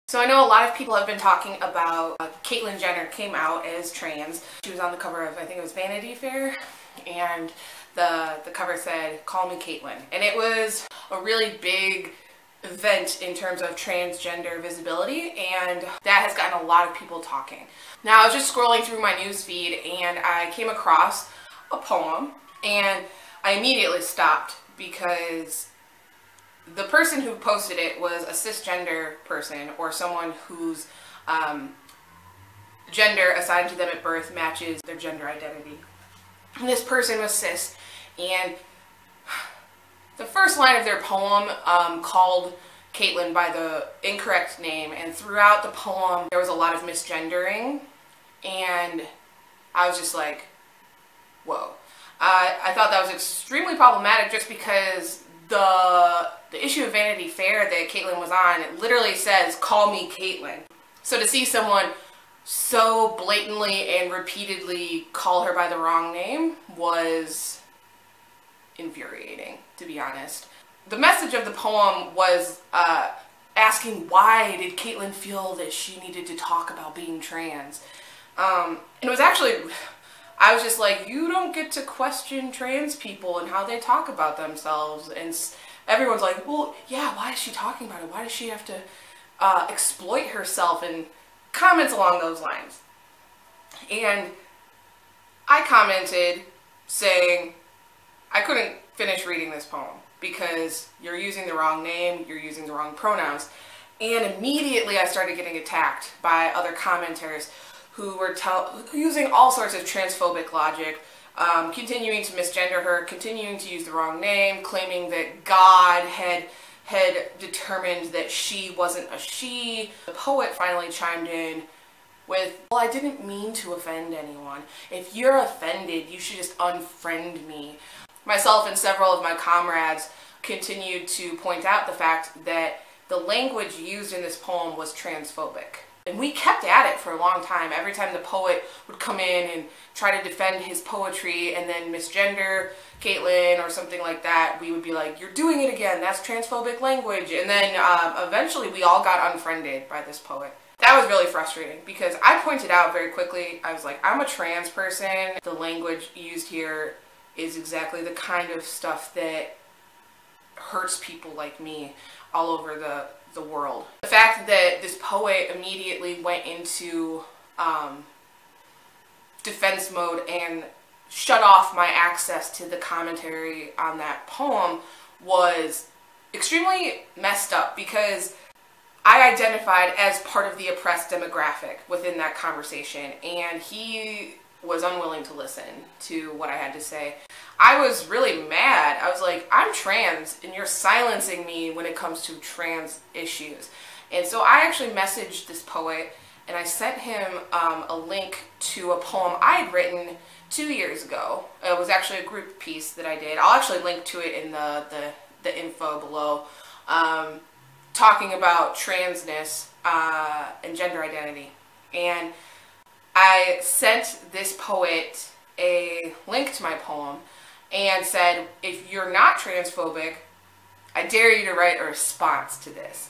So I know a lot of people have been talking about Caitlyn Jenner came out as trans. She was on the cover of, I think it was Vanity Fair, and the cover said, "Call me Caitlyn." And it was a really big event in terms of transgender visibility, and that has gotten a lot of people talking. Now, I was just scrolling through my news feed and I came across a poem, and I immediately stopped because the person who posted it was a cisgender person, or someone whose gender assigned to them at birth matches their gender identity. And this person was cis, and the first line of their poem called Caitlyn by the incorrect name, and throughout the poem there was a lot of misgendering, and I was just like, whoa. I thought that was extremely problematic, just because the issue of Vanity Fair that Caitlyn was on, it literally says, "Call me Caitlyn." So to see someone so blatantly and repeatedly call her by the wrong name was infuriating, to be honest. The message of the poem was asking, why did Caitlyn feel that she needed to talk about being trans? And it was actually, I was just like, you don't get to question trans people and how they talk about themselves. And everyone's like, well, yeah, why is she talking about it? Why does she have to exploit herself? And comments along those lines. And I commented saying, I couldn't finish reading this poem because you're using the wrong name, you're using the wrong pronouns. And immediately I started getting attacked by other commenters who were using all sorts of transphobic logic, continuing to misgender her, continuing to use the wrong name, claiming that God had determined that she wasn't a she. The poet finally chimed in with, well, I didn't mean to offend anyone. If you're offended, you should just unfriend me. Myself and several of my comrades continued to point out the fact that the language used in this poem was transphobic. And we kept at it for a long time. Every time the poet would come in and try to defend his poetry and then misgender Caitlyn or something like that, we would be like, you're doing it again, that's transphobic language. And then eventually we all got unfriended by this poet. That was really frustrating because I pointed out very quickly, I was like, I'm a trans person. The language used here is exactly the kind of stuff that hurts people like me all over the world. The fact that this poet immediately went into defense mode and shut off my access to the commentary on that poem was extremely messed up, because I identified as part of the oppressed demographic within that conversation, and he was unwilling to listen to what I had to say. I was really mad. I was like, I'm trans and you're silencing me when it comes to trans issues. And so I actually messaged this poet and I sent him a link to a poem I had written 2 years ago. It was actually a group piece that I did. I'll actually link to it in the info below, talking about transness and gender identity. And I sent this poet a link to my poem and said, if you're not transphobic, I dare you to write a response to this.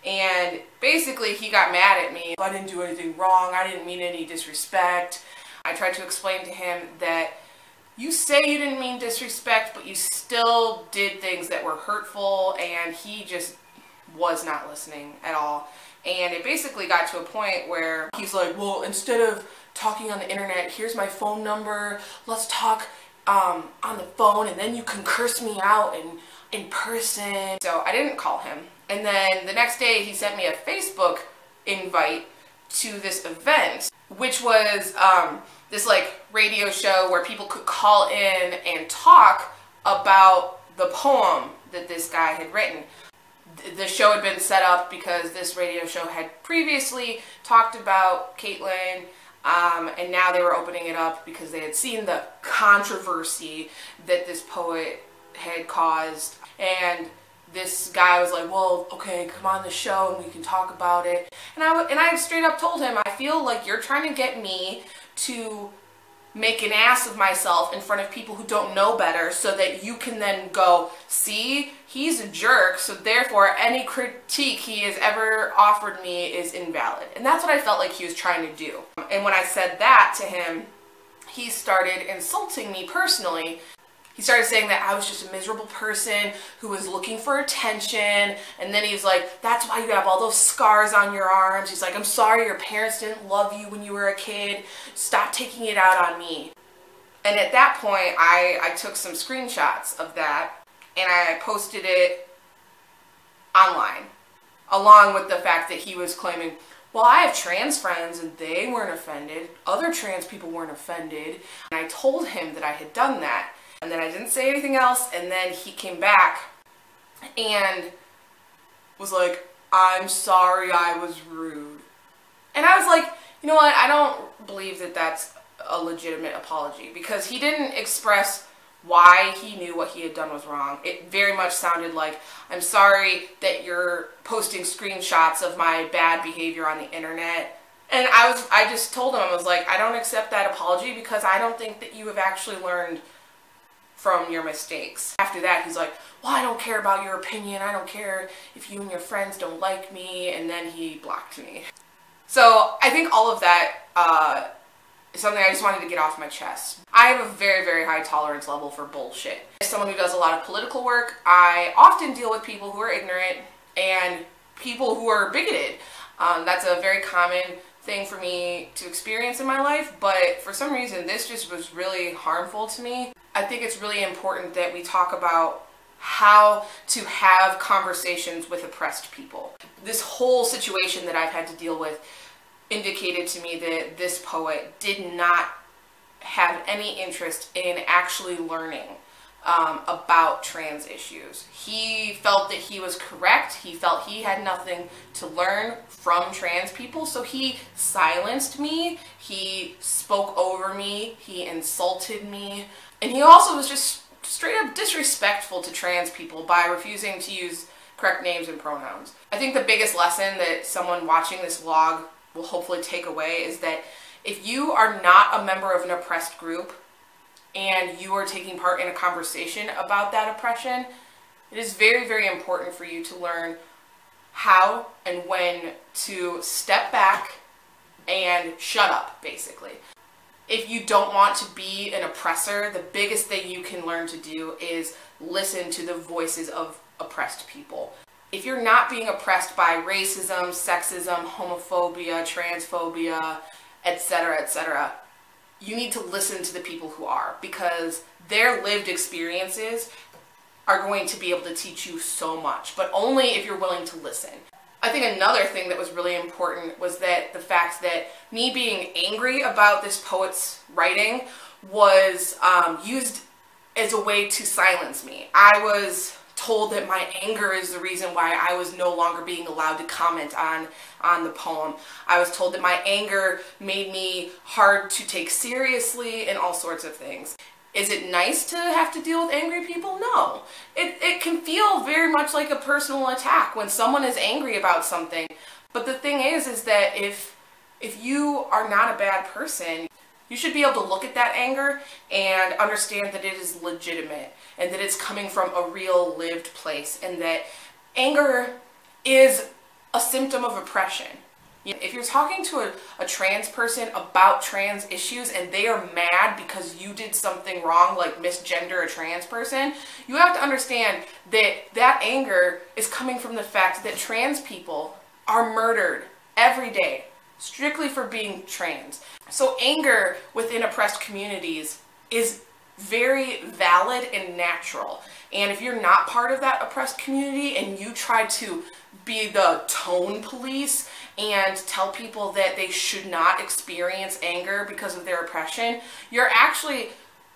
And basically he got mad at me. I didn't do anything wrong, I didn't mean any disrespect. I tried to explain to him that you say you didn't mean disrespect, but you still did things that were hurtful, and he just was not listening at all. And it basically got to a point where he's like, well, instead of talking on the internet, here's my phone number, let's talk on the phone, and then you can curse me out in person. So I didn't call him. And then the next day he sent me a Facebook invite to this event, which was this like radio show where people could call in and talk about the poem that this guy had written. The show had been set up because this radio show had previously talked about Caitlyn, and now they were opening it up because they had seen the controversy that this poet had caused. And this guy was like, well, okay, come on the show and we can talk about it. And I straight up told him, I feel like you're trying to get me to make an ass of myself in front of people who don't know better so that you can then go, see, he's a jerk, so therefore any critique he has ever offered me is invalid. And that's what I felt like he was trying to do. And when I said that to him, he started insulting me personally. He started saying that I was just a miserable person who was looking for attention, and then he was like, that's why you have all those scars on your arms. He's like, I'm sorry your parents didn't love you when you were a kid. Stop taking it out on me. And at that point, I took some screenshots of that, and I posted it online, along with the fact that he was claiming, well, I have trans friends and they weren't offended. Other trans people weren't offended. And I told him that I had done that. And then I didn't say anything else, and then he came back and was like, I'm sorry I was rude. And I was like, you know what, I don't believe that that's a legitimate apology, because he didn't express why he knew what he had done was wrong. It very much sounded like, I'm sorry that you're posting screenshots of my bad behavior on the internet. And I just told him, I was like, I don't accept that apology because I don't think that you have actually learned from your mistakes. After that, he's like, well, I don't care about your opinion. I don't care if you and your friends don't like me. And then he blocked me. So I think all of that is something I just wanted to get off my chest. I have a very, very high tolerance level for bullshit. As someone who does a lot of political work, I often deal with people who are ignorant and people who are bigoted. That's a very common thing for me to experience in my life, but for some reason this just was really harmful to me. I think it's really important that we talk about how to have conversations with oppressed people. This whole situation that I've had to deal with indicated to me that this poet did not have any interest in actually learning about trans issues. He felt that he was correct. He felt he had nothing to learn from trans people, so he silenced me, he spoke over me, he insulted me, and he also was just straight up disrespectful to trans people by refusing to use correct names and pronouns. I think the biggest lesson that someone watching this vlog will hopefully take away is that if you are not a member of an oppressed group and you are taking part in a conversation about that oppression, it is very, very important for you to learn how and when to step back and shut up, basically. If you don't want to be an oppressor, the biggest thing you can learn to do is listen to the voices of oppressed people. If you're not being oppressed by racism, sexism, homophobia, transphobia, etc., you need to listen to the people who are, because their lived experiences are going to be able to teach you so much, but only if you're willing to listen. I think another thing that was really important was that the fact that me being angry about this poet's writing was used as a way to silence me. I was told that my anger is the reason why I was no longer being allowed to comment on the poem. I was told that my anger made me hard to take seriously and all sorts of things. Is it nice to have to deal with angry people? No. It can feel very much like a personal attack when someone is angry about something. But the thing is that if you are not a bad person, you should be able to look at that anger and understand that it is legitimate and that it's coming from a real lived place, and that anger is a symptom of oppression. If you're talking to a trans person about trans issues and they are mad because you did something wrong, like misgender a trans person, you have to understand that that anger is coming from the fact that trans people are murdered every day strictly for being trans. So anger within oppressed communities is very valid and natural. And if you're not part of that oppressed community and you try to be the tone police and tell people that they should not experience anger because of their oppression, you're actually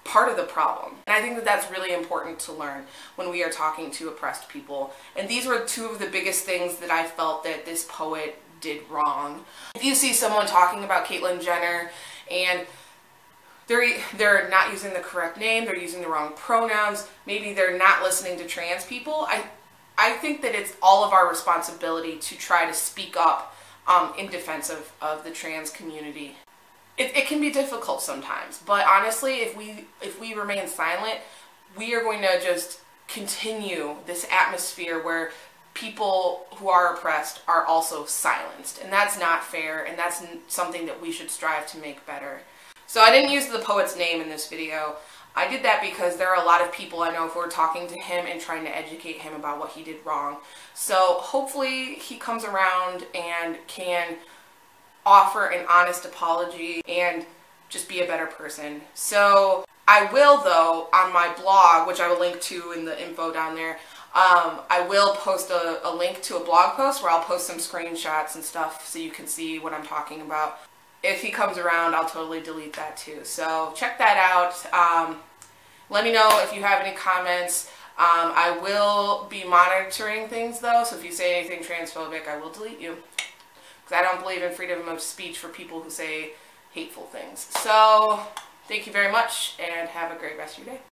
part of the problem. And I think that that's really important to learn when we are talking to oppressed people. And these were two of the biggest things that I felt that this poet did wrong. If you see someone talking about Caitlyn Jenner and they're not using the correct name, they're using the wrong pronouns, maybe they're not listening to trans people, I think that it's all of our responsibility to try to speak up in defense of the trans community. it can be difficult sometimes. But honestly, if we remain silent, we are going to just continue this atmosphere where people who are oppressed are also silenced. And that's not fair, and that's something that we should strive to make better. So I didn't use the poet's name in this video. I did that because there are a lot of people I know who are talking to him and trying to educate him about what he did wrong. So hopefully he comes around and can offer an honest apology and just be a better person. So I will, though, on my blog, which I will link to in the info down there, I will post a link to a blog post where I'll post some screenshots and stuff so you can see what I'm talking about. If he comes around, I'll totally delete that too. So check that out. Let me know if you have any comments. I will be monitoring things though, so if you say anything transphobic, I will delete you. Because I don't believe in freedom of speech for people who say hateful things. So thank you very much, and have a great rest of your day.